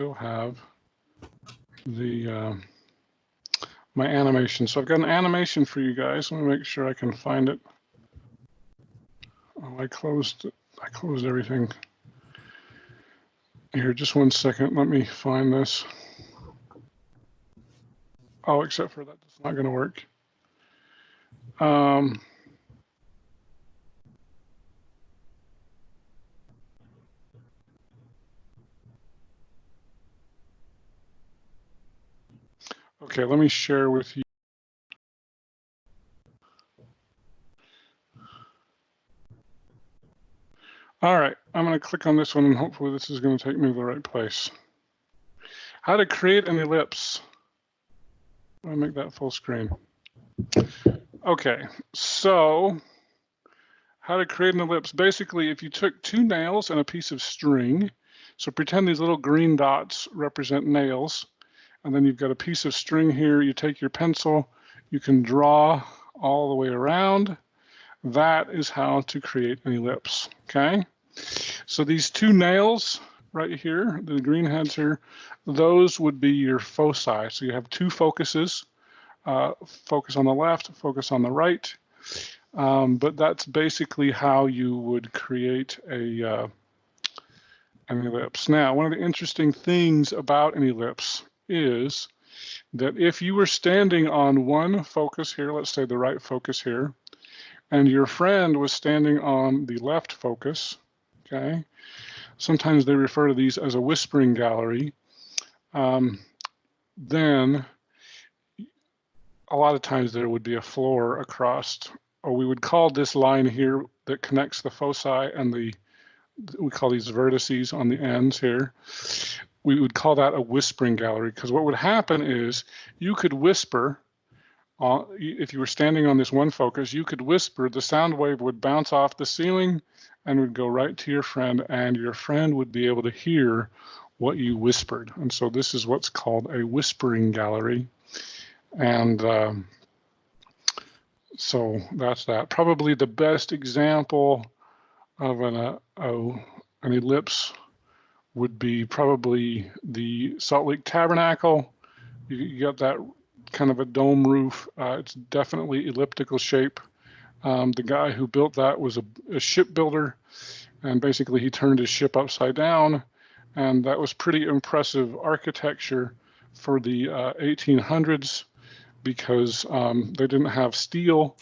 still have the my animation. So I've got an animation for you guys. Let me make sure I can find it. Oh, I closed everything. Here, just one second. Let me find this. Oh, except for that's not going to work. Okay, let me share with you. All right, I'm going to click on this one, and hopefully this is going to take me to the right place. How to create an ellipse. I'll make that full screen. Okay, so how to create an ellipse. Basically, if you took two nails and a piece of string, so pretend these little green dots represent nails, and then you've got a piece of string here. You take your pencil, you can draw all the way around. That is how to create an ellipse, okay? So these two nails right here, the green heads here, those would be your foci. So you have two focuses, focus on the left, focus on the right. But that's basically how you would create an ellipse. Now, one of the interesting things about an ellipse is that if you were standing on one focus here, let's say the right focus here, and your friend was standing on the left focus, okay? Sometimes they refer to these as a whispering gallery. Then a lot of times there would be a floor across, or we would call this line here that connects the foci and we call these vertices on the ends here. We would call that a whispering gallery, because what would happen is you could whisper. If you were standing on this one focus, you could whisper, the sound wave would bounce off the ceiling and would go right to your friend, and your friend would be able to hear what you whispered. And so this is what's called a whispering gallery. And so that's that. Probably the best example of an ellipse would be probably the Salt Lake Tabernacle. You got that kind of a dome roof. It's definitely elliptical shape. The guy who built that was a shipbuilder, and basically he turned his ship upside down, and that was pretty impressive architecture for the 1800s, because they didn't have steel,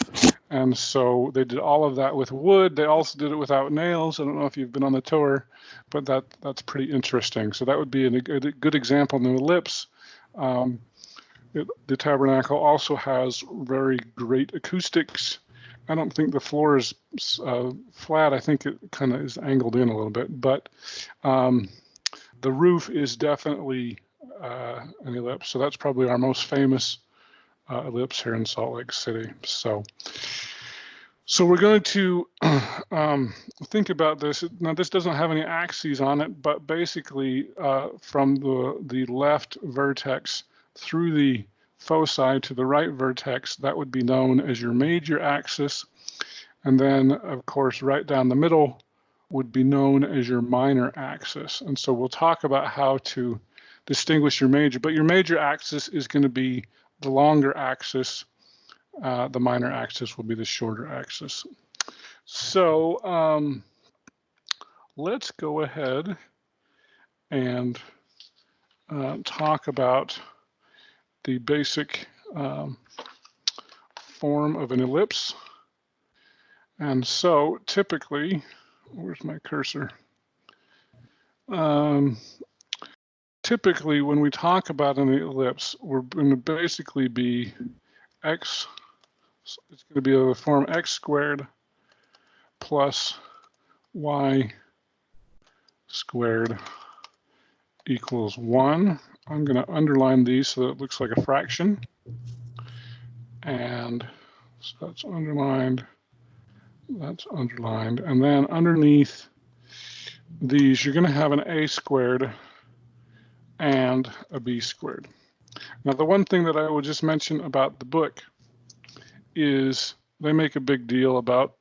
and so they did all of that with wood. They also did it without nails. I don't know if you've been on the tour, but that's pretty interesting. So that would be a good example in the ellipse. The Tabernacle also has very great acoustics. I don't think the floor is flat. I think it kind of is angled in a little bit, but the roof is definitely an ellipse. So that's probably our most famous ellipse here in Salt Lake City. So we're going to think about this. Now, this doesn't have any axes on it, but basically from the left vertex through the foci to the right vertex, that would be known as your major axis. And then, of course, right down the middle would be known as your minor axis. And so we'll talk about how to distinguish your major, but your major axis is going to be the longer axis. The minor axis will be the shorter axis. So let's go ahead and talk about the basic form of an ellipse. And so typically, where's my cursor? Typically, when we talk about an ellipse, we're going to basically be x, it's going to be the form x squared plus y squared equals 1. I'm going to underline these so that it looks like a fraction. And so that's underlined, and then underneath these, you're going to have an a squared and a b squared. Now, the one thing that I will just mention about the book is they make a big deal about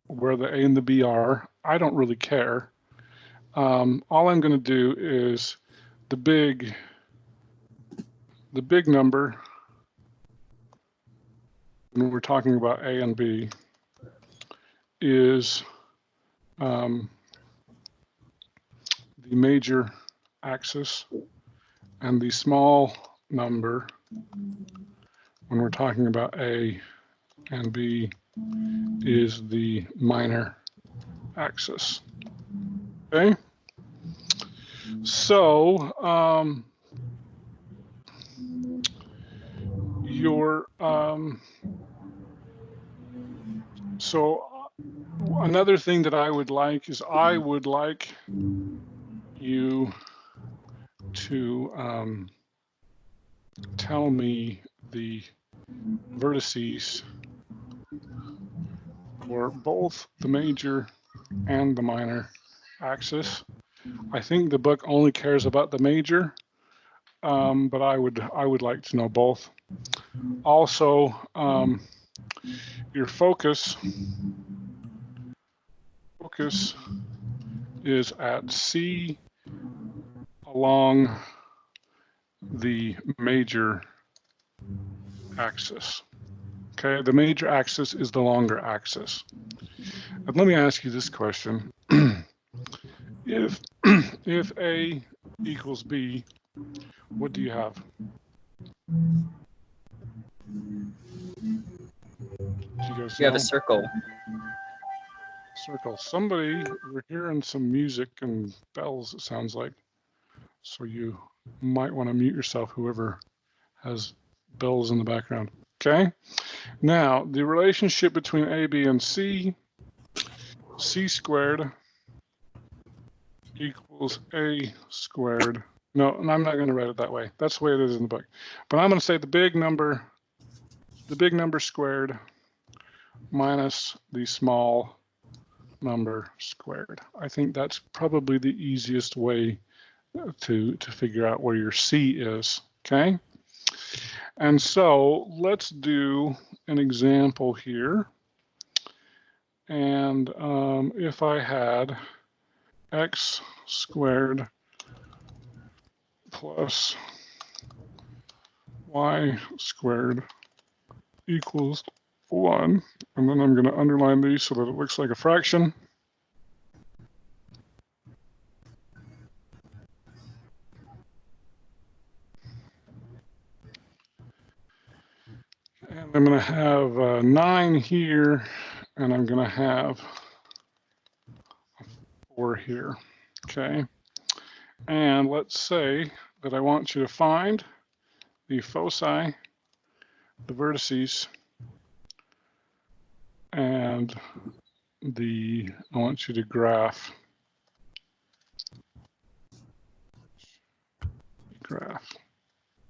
where the a and the b are. I don't really care. All I'm going to do is the big number when we're talking about A and B is the major axis, and the small number when we're talking about A and B is the minor axis. Okay, so another thing that I would like is I would like you to tell me the vertices for both the major and the minor axis. I think the book only cares about the major, but I would like to know both. Also, your focus is at C along the major axis. Okay, the major axis is the longer axis. And let me ask you this question. If A equals B, what do you have? You have a circle. Circle. Somebody, we're hearing some music and bells, it sounds like. So you might want to mute yourself, whoever has bells in the background. Okay. Now, the relationship between A, B, and C, C squared equals A squared. No, and I'm not going to write it that way. That's the way it is in the book. But I'm going to say the big number squared minus the small number squared. I think that's probably the easiest way to figure out where your C is, okay? And so let's do an example here. And if I had x squared plus y squared equals 1, and then I'm going to underline these so that it looks like a fraction. And I'm going to have 9 here, and I'm going to have 4 here. Okay. And let's say that I want you to find the foci, the vertices, and I want you to graph.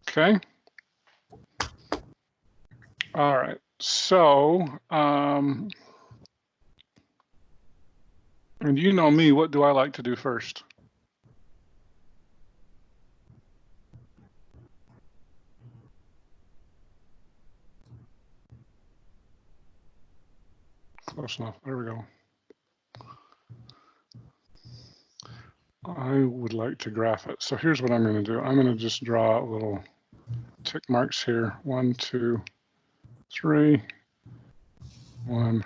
Okay. All right. So, and you know me, what do I like to do first? Close enough. There we go. I would like to graph it. So here's what I'm going to do. I'm going to just draw little tick marks here. 1, 2, 3. 1,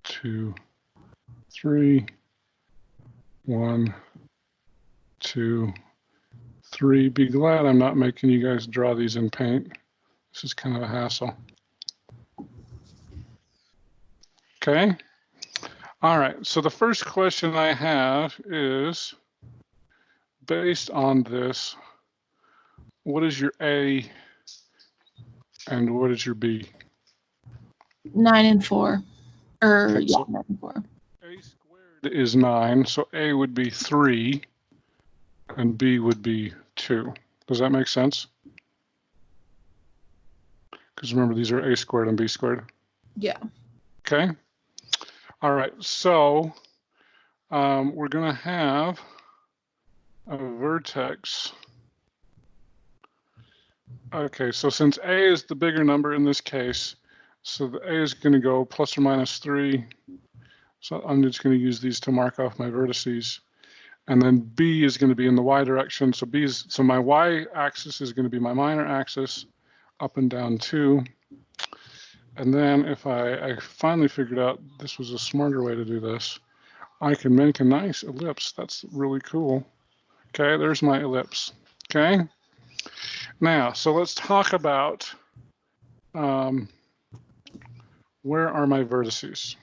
2, 3. 1, 2, 3. Be glad I'm not making you guys draw these in paint. This is kind of a hassle. Okay. All right. So the first question I have is, based on this, what is your A and what is your B? 9 and 4. Okay, Yeah, so 9 and 4. A squared is 9, so A would be 3 and B would be 2. Does that make sense? Because remember, these are A squared and B squared. Yeah. Okay. All right. So we're going to have a vertex. Okay. So since A is the bigger number in this case, so the A is going to go plus or minus 3. So I'm just going to use these to mark off my vertices. And then B is going to be in the y direction. So so my y axis is going to be my minor axis, up and down 2. And then if I finally figured out this was a smarter way to do this, I can make a nice ellipse. That's really cool. Okay, there's my ellipse. Okay. Now, so let's talk about where are my vertices?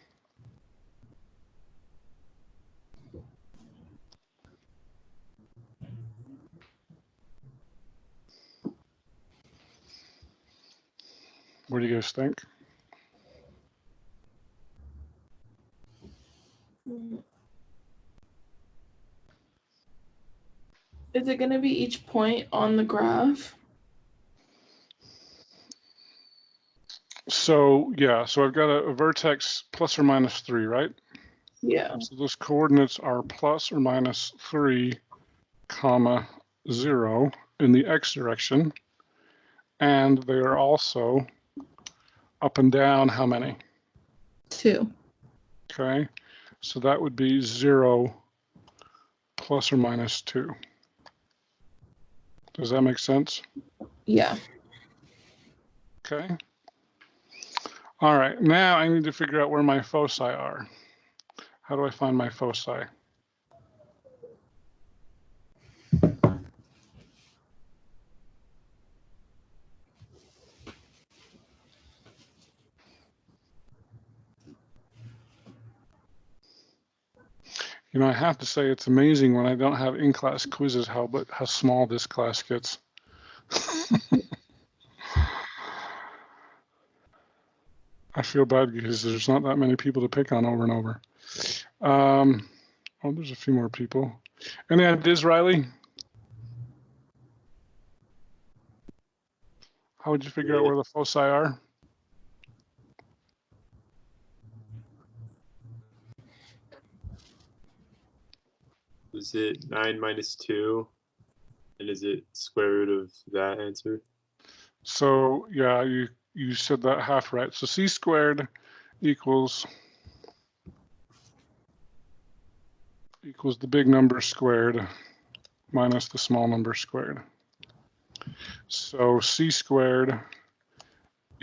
What do you guys think? Is it going to be each point on the graph? So yeah, so I've got a vertex plus or minus 3, right? Yeah. So those coordinates are plus or minus 3, comma 0 in the x direction. And they are also up and down how many? 2. Okay, so that would be 0 plus or minus 2. Does that make sense? Yeah. Okay. All right, now I need to figure out where my foci are. How do I find my foci? You know, I have to say it's amazing when I don't have in-class quizzes how small this class gets. I feel bad because there's not that many people to pick on over and over. Oh, there's a few more people. Any ideas, Riley? How would you figure out where the foci are? Is it 9 minus 2? And is it square root of that answer? So yeah, you said that half right. So c squared equals the big number squared minus the small number squared. So c squared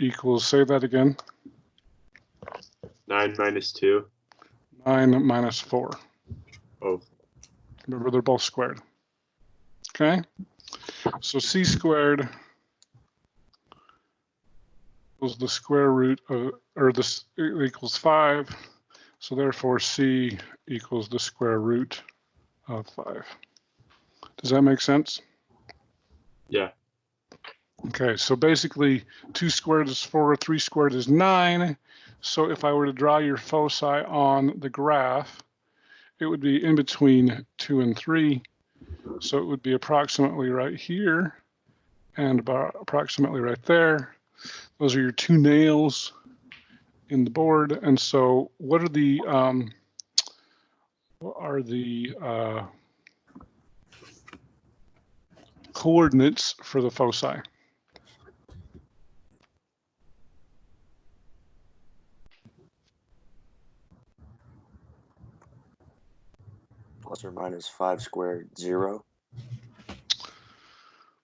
equals, say that again. 9 minus 2. 9 minus 4. Oh. Remember, they're both squared. Okay? So c squared equals the square root of, or this equals 5. So therefore c equals the square root of 5. Does that make sense? Yeah. Okay, so basically 2 squared is 4, 3 squared is 9. So if I were to draw your foci on the graph, it would be in between 2 and 3. So it would be approximately right here and about approximately right there. Those are your 2 nails in the board. And so what are the coordinates for the foci? Plus or minus 5 squared, 0.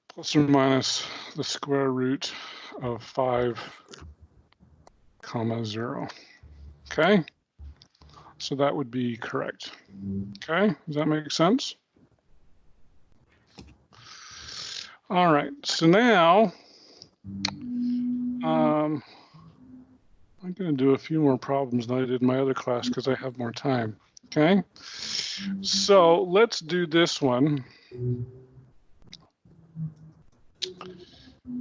Plus or minus the square root of 5, comma 0. Okay, so that would be correct. Okay, does that make sense? All right, so now I'm going to do a few more problems than I did in my other class because I have more time. Okay, so let's do this one.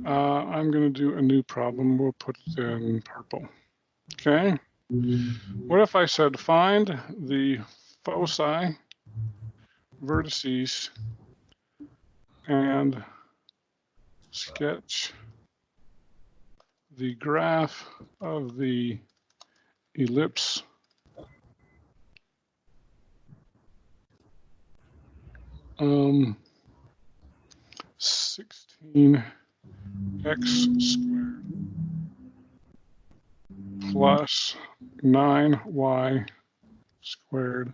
I'm going to do a new problem. We'll put it in purple. Okay, what if I said find the foci, vertices, and sketch the graph of the ellipse um, 16x squared plus 9y squared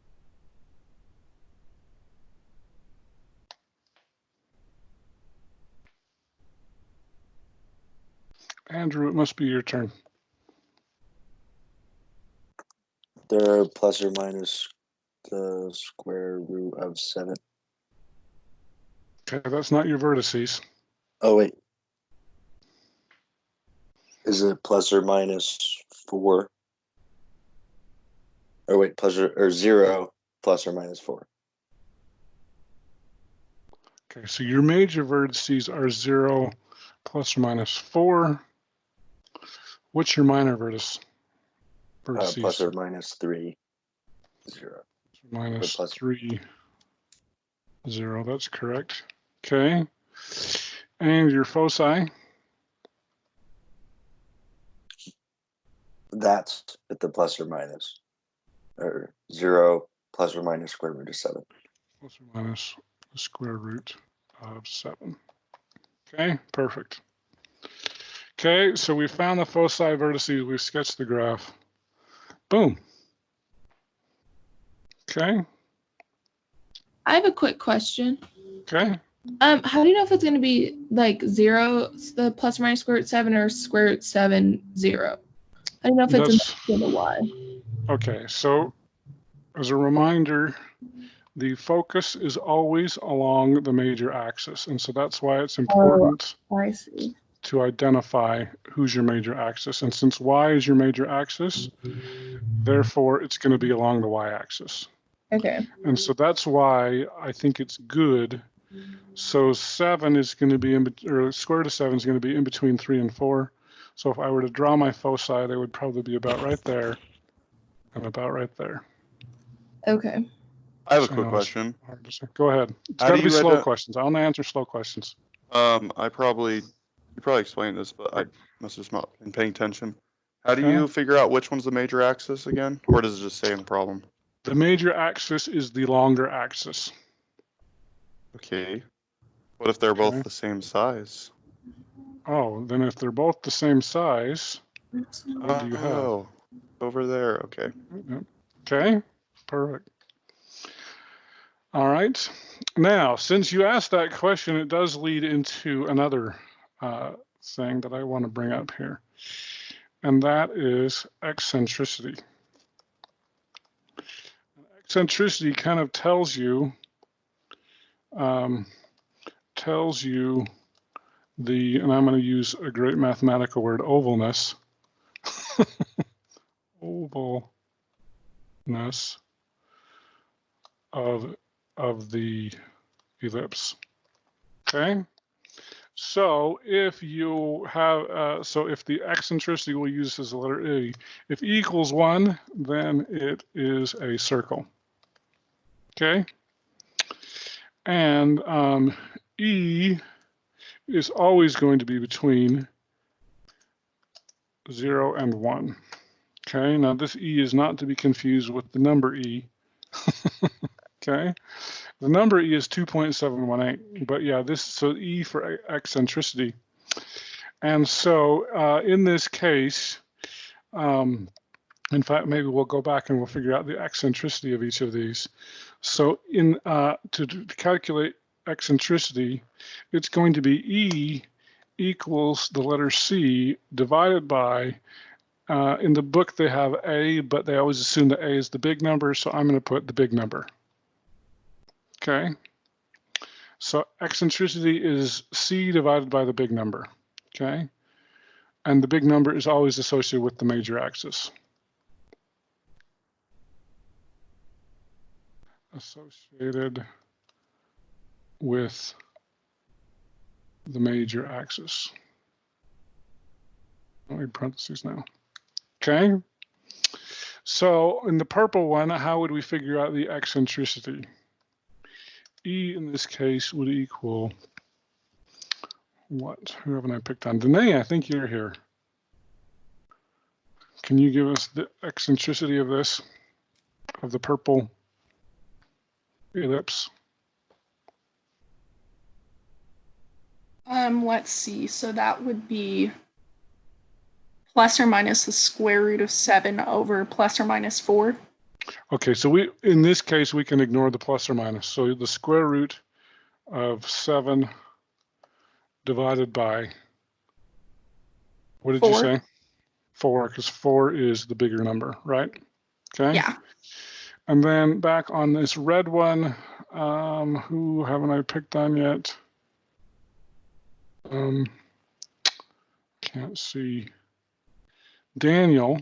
Andrew, it must be your turn. They're plus or minus the square root of 7. Okay, that's not your vertices. Oh, wait. Is it plus or minus 4? Or wait, or 0 plus or minus 4. Okay, so your major vertices are 0 plus or minus 4. What's your minor vertices? Plus or minus 3, 0. Minus plus 3, 0. That's correct. Okay. And your foci? That's at the plus or minus. Or 0 plus or minus square root of 7. Plus or minus the square root of 7. Okay, perfect. Okay, so we found the foci vertices. We've sketched the graph. Boom. Okay. I have a quick question. Okay. How do you know if it's going to be like 0, the plus or minus square root 7, or square root 7, 0? How do you know if it's in the y? Okay, so as a reminder, the focus is always along the major axis, and so that's why it's important I see. to identify who's your major axis. And since y is your major axis, therefore it's going to be along the y-axis. Okay. And so that's why I think it's good. So 7 is going to be or square root of 7 is going to be in between 3 and 4. So if I were to draw my foci, they would probably be about right there and about right there. Okay. I have a quick question. Go ahead. It's How got do to be you slow questions. I want to answer slow questions. You probably explained this, but I must have not been paying attention. How do Okay. you figure out which one's the major axis again? Or does it just say in the problem? The major axis is the longer axis. Okay. What if they're both the same size? Oh, then if they're both the same size, what do you have? Oh, over there. Okay. Okay, perfect. All right. Now, since you asked that question, it does lead into another thing that I want to bring up here, and that is eccentricity. Eccentricity kind of tells you the, and I'm going to use a great mathematical word, ovalness. Ovalness of the ellipse. Okay. So if you have, so if the eccentricity, we'll use as the letter E. If E equals 1, then it is a circle. Okay. And E is always going to be between 0 and 1. Okay. Now this E is not to be confused with the number E. Okay. The number E is 2.718, but yeah, so E for eccentricity. And so in this case, in fact, maybe we'll go back and we'll figure out the eccentricity of each of these. So to calculate eccentricity, it's going to be E equals the letter C divided by, in the book they have A, but they always assume that A is the big number, so I'm going to put the big number. Okay, so eccentricity is C divided by the big number, okay? And the big number is always associated with the major axis. Associated with the major axis. I'll read parentheses now. Okay, so in the purple one, how would we figure out the eccentricity? E in this case would equal what? Who haven't I picked on? Danae, I think you're here. Can you give us the eccentricity of this, of the purple ellipse? Let's see. So that would be plus or minus the square root of 7 over plus or minus 4. Okay, so in this case, we can ignore the plus or minus. So the square root of 7 divided by What did you 4. say? 4, because 4 is the bigger number, right? Okay. Yeah. And then back on this red one, who haven't I picked on yet? Can't see. Daniel,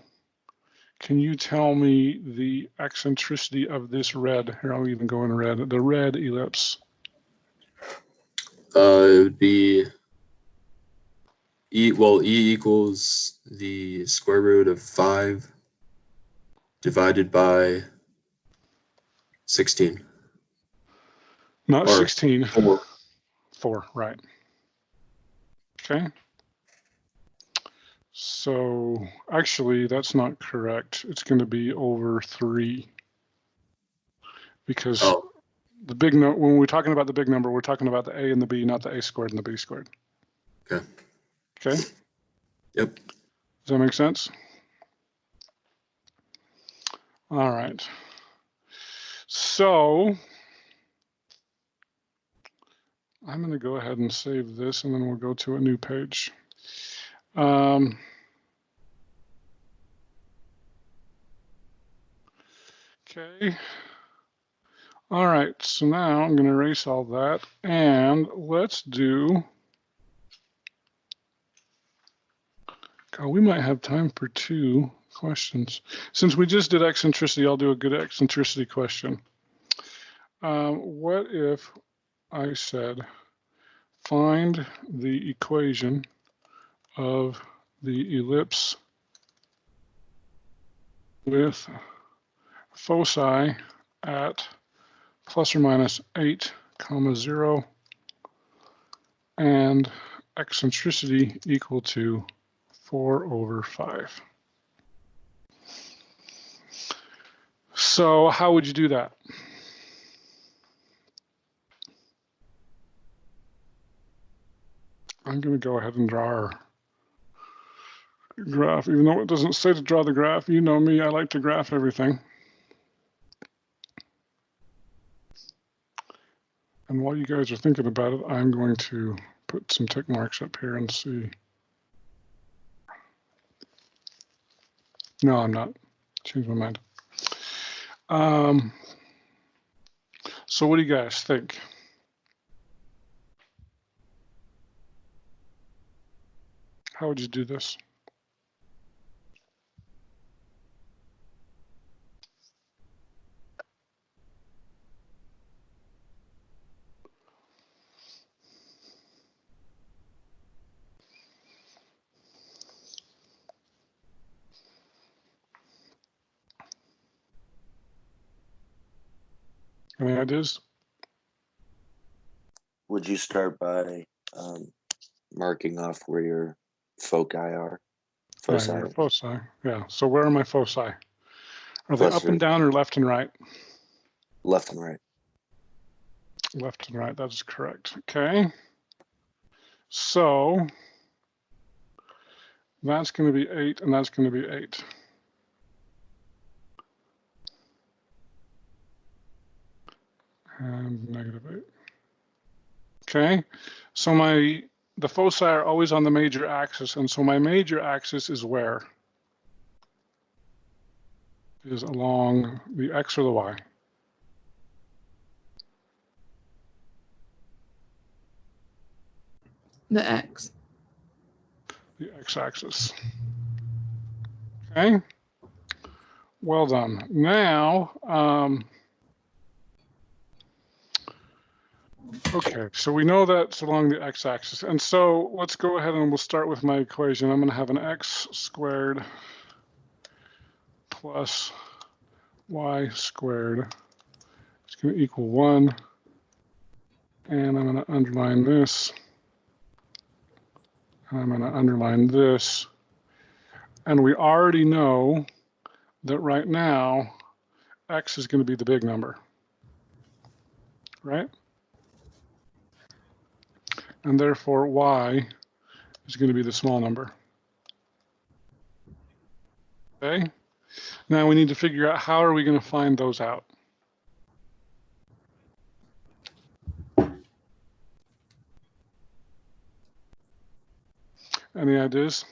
can you tell me the eccentricity of this red? Here, I'll even go in red. The red ellipse. It would be E equals the square root of 5 divided by 16. Not Or 16. 4. 4, right. Okay. So actually, that's not correct. It's going to be over 3. Because the big when we're talking about the big number, we're talking about the a and the b, not the a squared and the b squared. Okay. Okay. Yep. Does that make sense? All right. So I'm going to go ahead and save this, and then we'll go to a new page. Okay. All right. So now I'm going to erase all that, and let's do. God, we might have time for 2 questions. Since we just did eccentricity, I'll do a good eccentricity question. What if I said, find the equation of the ellipse with foci at plus or minus 8, 0, and eccentricity equal to 4/5. So how would you do that? I'm going to go ahead and draw our graph, even though it doesn't say to draw the graph. You know me, I like to graph everything. And while you guys are thinking about it, I'm going to put some tick marks up here and see. No, I'm not. Changed my mind. So what do you guys think? How would you do this? Any ideas? Would you start by marking off where your foci are? Foci. Yeah, your foci. Yeah. So where are my foci? Are they Plus up and down or left and right? left and right. Left and right. That is correct. Okay. So that's going to be 8, and that's going to be 8. And -8. Okay. So the foci are always on the major axis, and so my major axis is where? Is along the x or the y? The X. The x-axis. Okay. Well done. Now, okay, so we know that's along the x-axis. And so let's go ahead and we'll start with my equation. I'm going to have an x squared plus y squared. It's going to equal 1. And I'm going to underline this. And I'm going to underline this. And we already know that right now, x is going to be the big number, right? And therefore, y is going to be the small number. Okay? Now we need to figure out how are we going to find those out. Any ideas?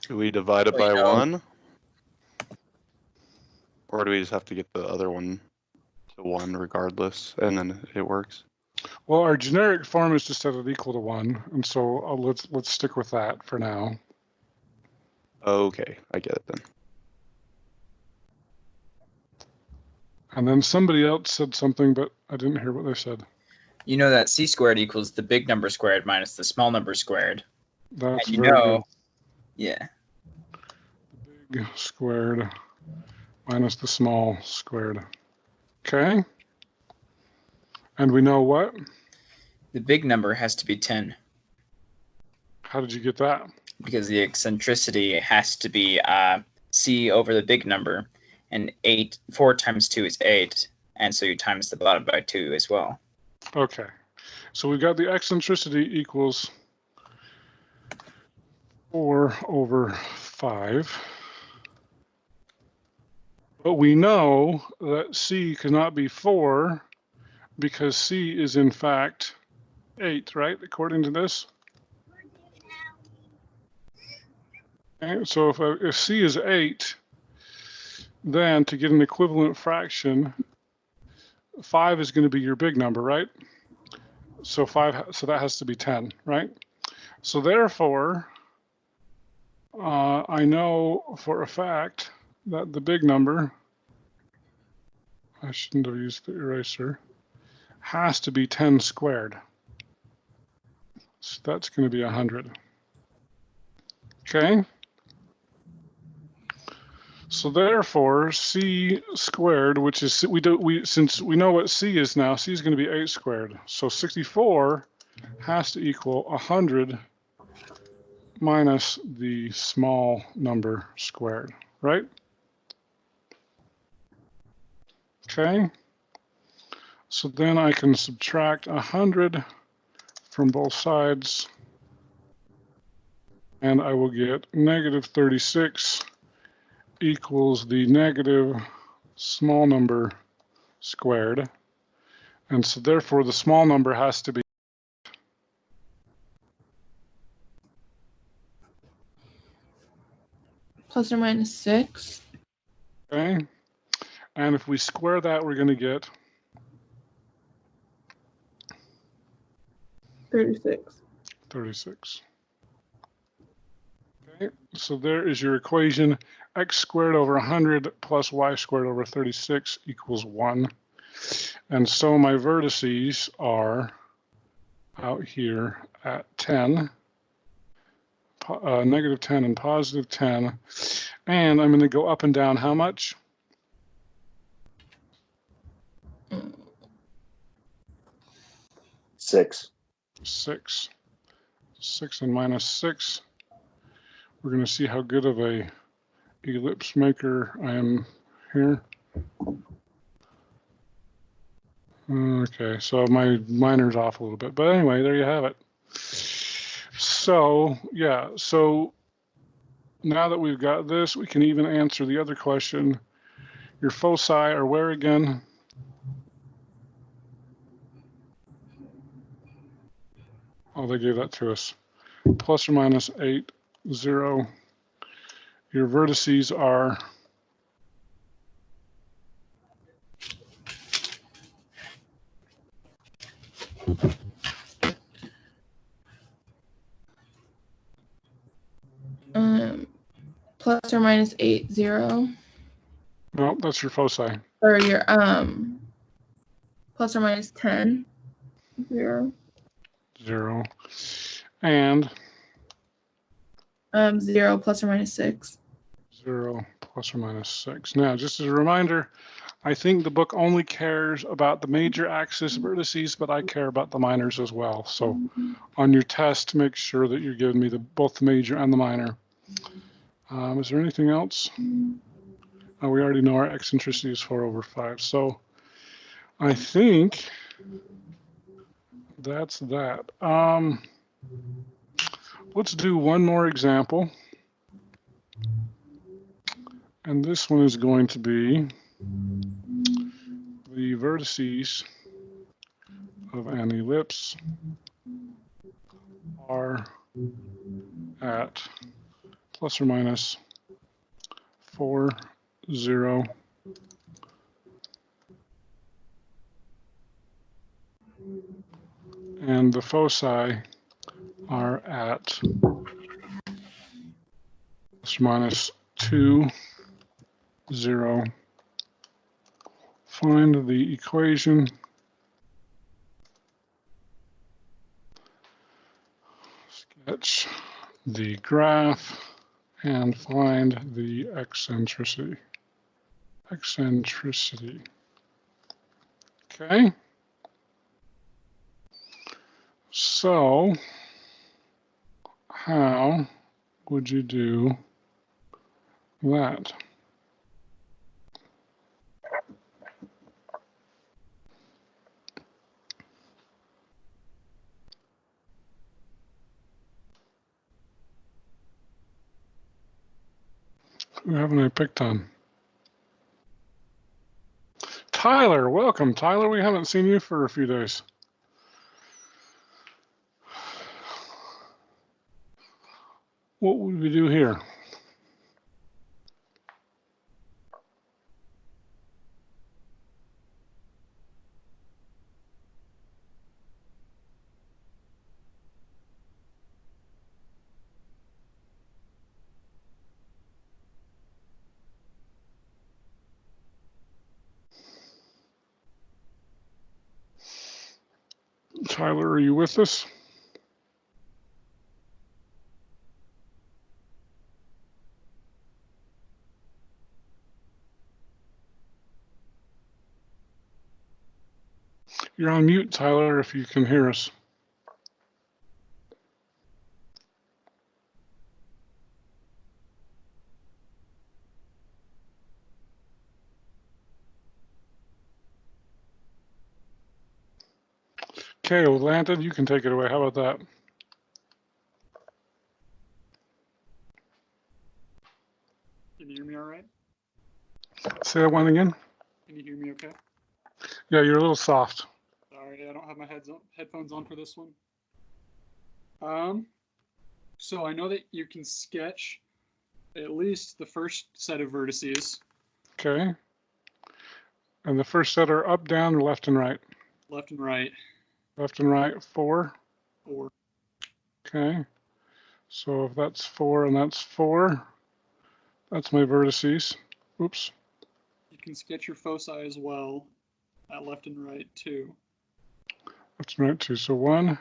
Do we divide it by 1? Or do we just have to get the other one to 1 regardless, and then it works? Well, our generic form is to set it equal to 1, and so let's stick with that for now. Okay, I get it then. And then somebody else said something, but I didn't hear what they said. You know that c squared equals the big number squared minus the small number squared. That's and very good. Yeah. Big squared minus the small squared. Okay. And we know what? The big number has to be 10 How did you get that? because the eccentricity has to be c over the big number, and 4 times 2 is 8, and so you times the bottom by 2 as well. Okay. So we've got the eccentricity equals 4 over 5. But we know that c cannot be 4 because c is in fact 8, right? According to this. Okay, so if c is 8, then to get an equivalent fraction, 5 is going to be your big number, right? So that has to be 10, right? So therefore, I know for a fact that the big number, I shouldn't have used the eraser, has to be 10 squared. So that's going to be 100. Okay. So therefore, c squared, which is since we know what c is now, c is going to be 8 squared. So 64 has to equal 100 minus the small number squared, right? Okay. So then I can subtract 100 from both sides, and I will get negative 36 equals the negative small number squared. And so therefore the small number has to be Plus or minus 6. okay. And if we square that, we're going to get 36. 36. Okay, so there is your equation. X squared over 100 plus y squared over 36 equals 1. And so my vertices are out here at 10, negative 10 and positive 10. And I'm going to go up and down how much? 6. 6. 6 and minus 6. We're going to see how good of a ellipse maker I am here. Okay, so my miner's off a little bit, but anyway, there you have it. So yeah, so now that we've got this, we can even answer the other question. Your foci are where again? Oh, they gave that to us. Plus or minus 8, 0. Your vertices are Plus or minus 8, 0. no, that's your foci. Or your plus or minus 10, 0. 0. And 0 plus or minus 6. 0 plus or minus 6. Now, just as a reminder, I think the book only cares about the major axis vertices, but I care about the minors as well. So on your test, make sure that you're giving me both the major and the minor. Is there anything else? We already know our eccentricity is 4 over 5. So I think that's that. Let's do one more example. And this one is going to be the vertices of an ellipse are at plus or minus 4, 0. And the foci are at plus or minus 2, 0. Find the equation. Sketch the graph and find the eccentricity. Okay. So how would you do that? Who haven't I picked on? Tyler, welcome. Tyler, we haven't seen you for a few days. What would we do here? Tyler, are you with us? You're on mute, Tyler, if you can hear us. Okay, well, Landon, you can take it away. How about that? Can you hear me all right? Say that one again. Can you hear me okay? Yeah, you're a little soft. Sorry, I don't have my headphones on for this one. So I know that you can sketch at least the first set of vertices. Okay. And the first set are up, down, or left and right? Left and right. Left and right, 4. 4. Okay. So if that's 4 and that's 4, that's my vertices. Oops. You can sketch your foci as well at left and right too. Left and right, 2. So 1,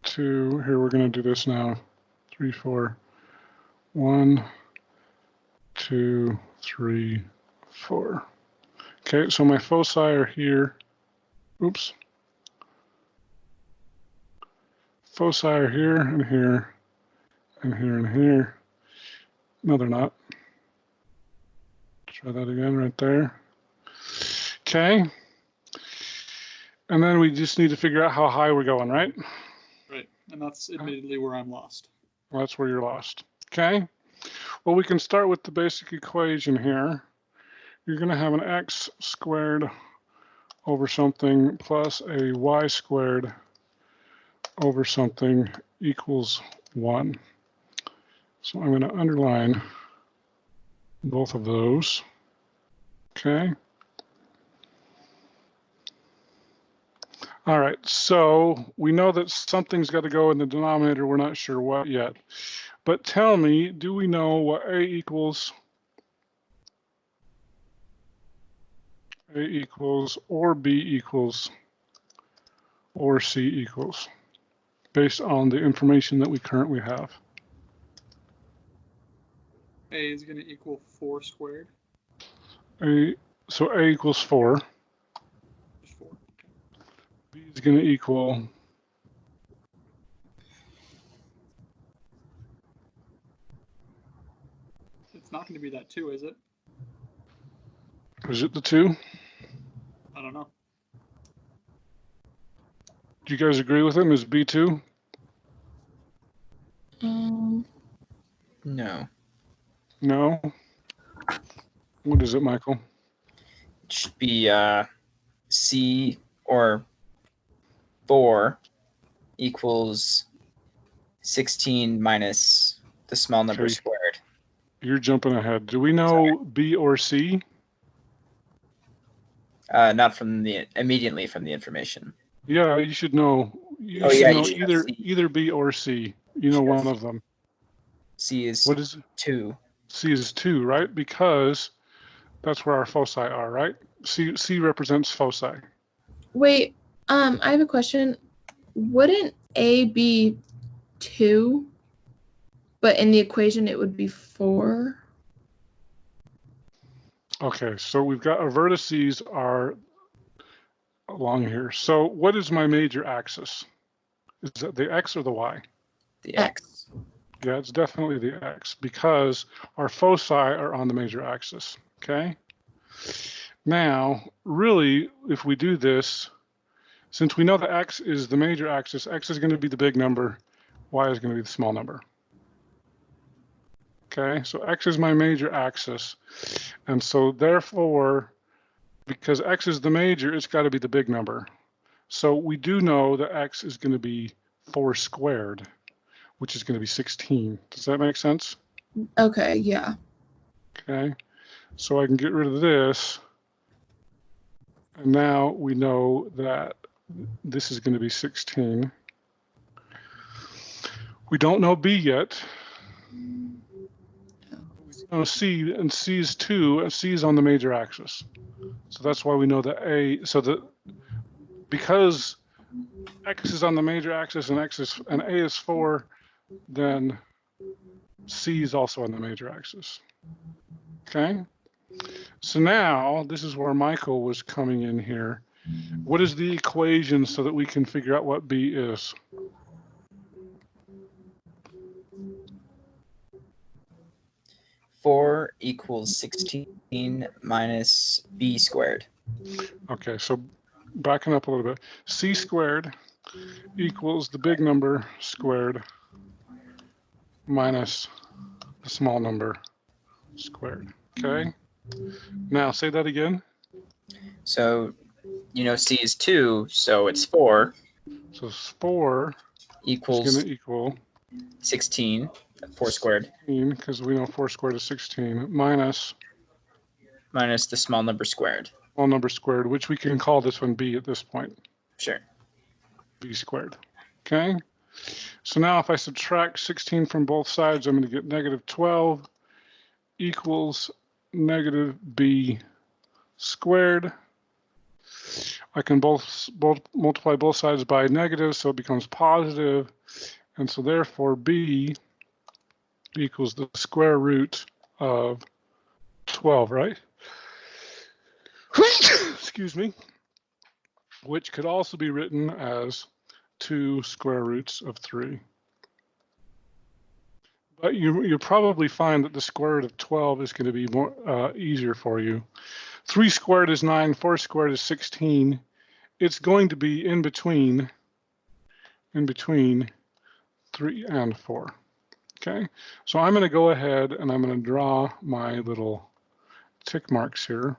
2. Here, we're going to do this now. 3, 4. 1, 2, 3, 4. Okay, so my foci are here. Oops. Foci are here and here and here and here. No, they're not. Try that again right there. Okay. And then we just need to figure out how high we're going, right? Right, and that's admittedly where I'm lost. Well, that's where you're lost. Okay. Well, we can start with the basic equation here. You're going to have an x squared over something plus a y squared over something equals 1. So I'm going to underline both of those. Okay. All right, so we know that something's got to go in the denominator. We're not sure what yet. But tell me, do we know what A equals or B equals or C equals based on the information that we currently have? A is going to equal 4 squared. So A equals 4. Just 4. Okay. B is going to equal It's not going to be that 2, is it? is it the 2? I don't know. Do you guys agree with him? Is B 2? No. No. What is it, Michael? It should be C or 4 equals 16 minus the small number Okay. squared. You're jumping ahead. Do we know B or C? Not from the immediately from the information. Yeah, you should know. You Oh, should yeah, know you should have C. either B or C. You know Should have one of them. C is What is 2. C is 2, right? Because that's where our foci are, right? C represents foci. Wait, I have a question. Wouldn't A be 2, but in the equation it would be 4? Okay, so we've got our vertices are along here. So what is my major axis? Is that the X or the Y? The X. Yeah, it's definitely the X because our foci are on the major axis, okay? Now, really, if we do this, since we know the X is the major axis, X is going to be the big number, Y is going to be the small number. Okay, so X is my major axis. And so therefore, because X is the major, it's got to be the big number. So we do know that X is going to be 4 squared, which is going to be 16. Does that make sense? Okay, yeah. Okay, so I can get rid of this. And now we know that this is going to be 16. We don't know B yet. We know C, and C is 2, and C is on the major axis. So that's why we know that A, so that because X is on the major axis and A is 4, then C is also on the major axis. Okay? So now, this is where Michael was coming in here. What is the equation so that we can figure out what B is? Four equals 16 minus B squared. Okay, so backing up a little bit. C squared equals the big number squared minus the small number squared. Okay? Now, say that again. So, you know, C is 2, so it's 4 So 4 is equals going to equal 16, 4 squared, because we know 4 squared is 16, minus minus the small number squared. small number squared, which we can call this one B at this point, Sure. B squared. Okay? So now if I subtract 16 from both sides, I'm going to get negative 12 equals negative B squared. I can both multiply both sides by negative, so it becomes positive. And so therefore B equals the square root of 12, right? Excuse me. Which could also be written as 2 square roots of 3. But you'll probably find that the square root of 12 is going to be more easier for you. 3 squared is 9, 4 squared is 16. It's going to be in between 3 and 4. Okay, so I'm going to go ahead and I'm going to draw my little tick marks here.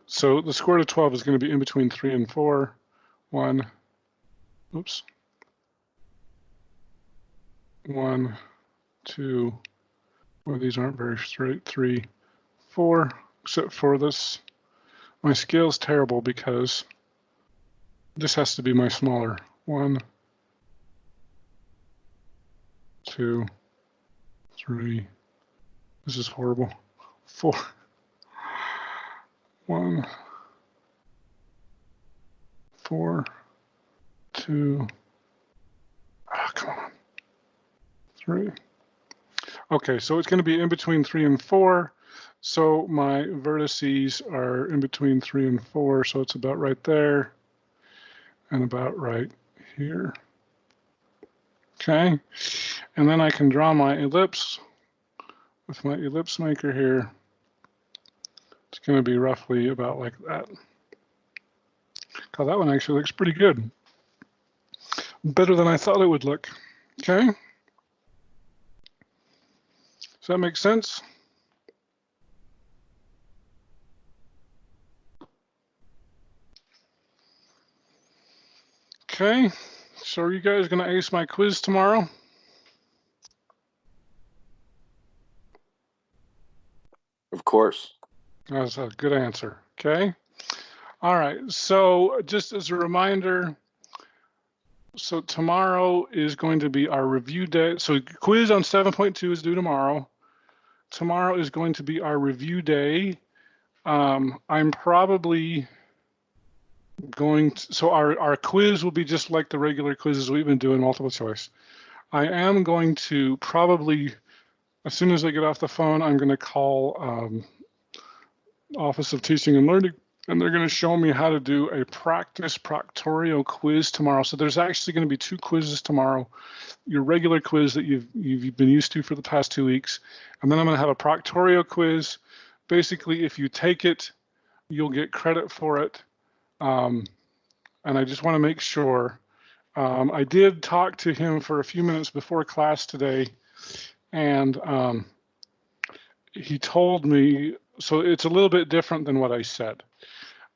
So the square root of 12 is going to be in between 3 and 4. 1, 2, well, these aren't very straight, 3, 4, except for this. My scale's terrible because this has to be my smaller. 1, 2, 3, this is horrible. 4, 1, 4, 2, come on, 3. Okay, so it's going to be in between 3 and 4. So my vertices are in between 3 and 4, so it's about right there and about right here. Okay, and then I can draw my ellipse with my ellipse maker here. It's going to be roughly about like that. God, that one actually looks pretty good. Better than I thought it would look. Okay. Does that make sense? Okay. So are you guys going to ace my quiz tomorrow? Of course. That's a good answer. Okay. All right. So just as a reminder, so tomorrow is going to be our review day. So quiz on 7.2 is due tomorrow. Tomorrow is going to be our review day. I'm probably going to, so our quiz will be just like the regular quizzes we've been doing, multiple choice. I am going to probably, as soon as I get off the phone, I'm going to call Office of Teaching and Learning, and they're going to show me how to do a practice proctorial quiz tomorrow. So there's actually going to be 2 quizzes tomorrow. Your regular quiz that you've been used to for the past 2 weeks, and then I'm going to have a proctorial quiz. Basically, if you take it, you'll get credit for it. And I just want to make sure. I did talk to him for a few minutes before class today, and he told me, so it's a little bit different than what I said.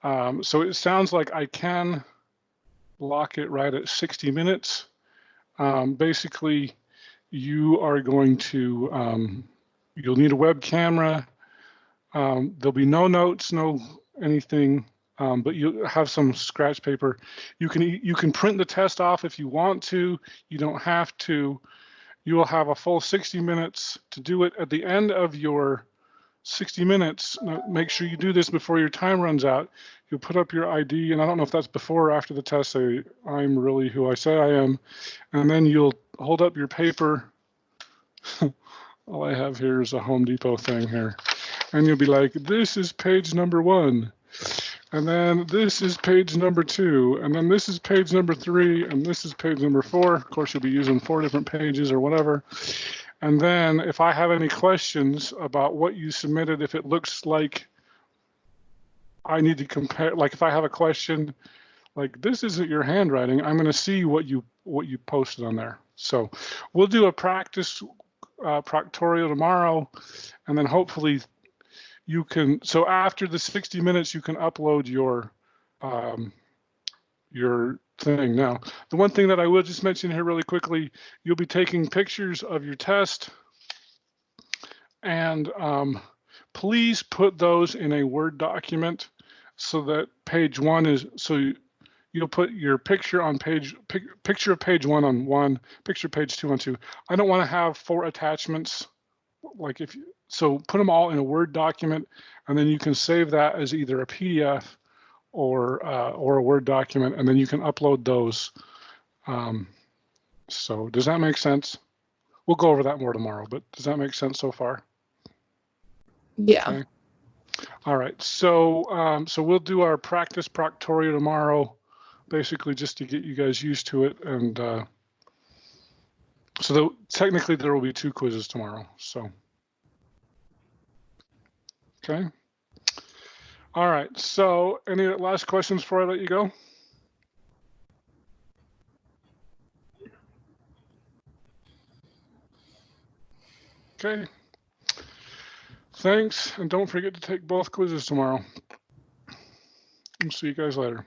So it sounds like I can lock it right at 60 minutes. Basically, you are going to, you'll need a web camera. There'll be no notes, no anything, but you have some scratch paper. You can print the test off if you want to. You don't have to. You will have a full 60 minutes to do it. At the end of your 60 minutes, make sure you do this before your time runs out. You'll put up your ID, and I don't know if that's before or after the test, say, I'm really who I say I am. And then you'll hold up your paper. All I have here is a Home Depot thing here. And you'll be like, this is page number 1. And then this is page number 2. And then this is page number 3. And this is page number 4. Of course, you'll be using 4 different pages or whatever. And then if I have any questions about what you submitted, if it looks like I need to compare, like if I have a question, like this isn't your handwriting, I'm going to see what you posted on there. So we'll do a practice proctorial tomorrow, and then hopefully you can, so after the 60 minutes, you can upload your thing. Now, the one thing that I will just mention here really quickly, you'll be taking pictures of your test, and please put those in a Word document so that page 1 is, so you'll put your picture on picture of page 1 on 1, picture of page 2 on 2. I don't want to have 4 attachments. Like so put them all in a Word document, and then you can save that as either a PDF or a Word document, and then you can upload those. So does that make sense? We'll go over that more tomorrow, but does that make sense so far? Yeah. Okay. All right. So so we'll do our practice proctorial tomorrow, basically just to get you guys used to it, and so technically there will be 2 quizzes tomorrow. So. Okay. All right. So any last questions before I let you go? Okay. Thanks. And don't forget to take both quizzes tomorrow. I'll see you guys later.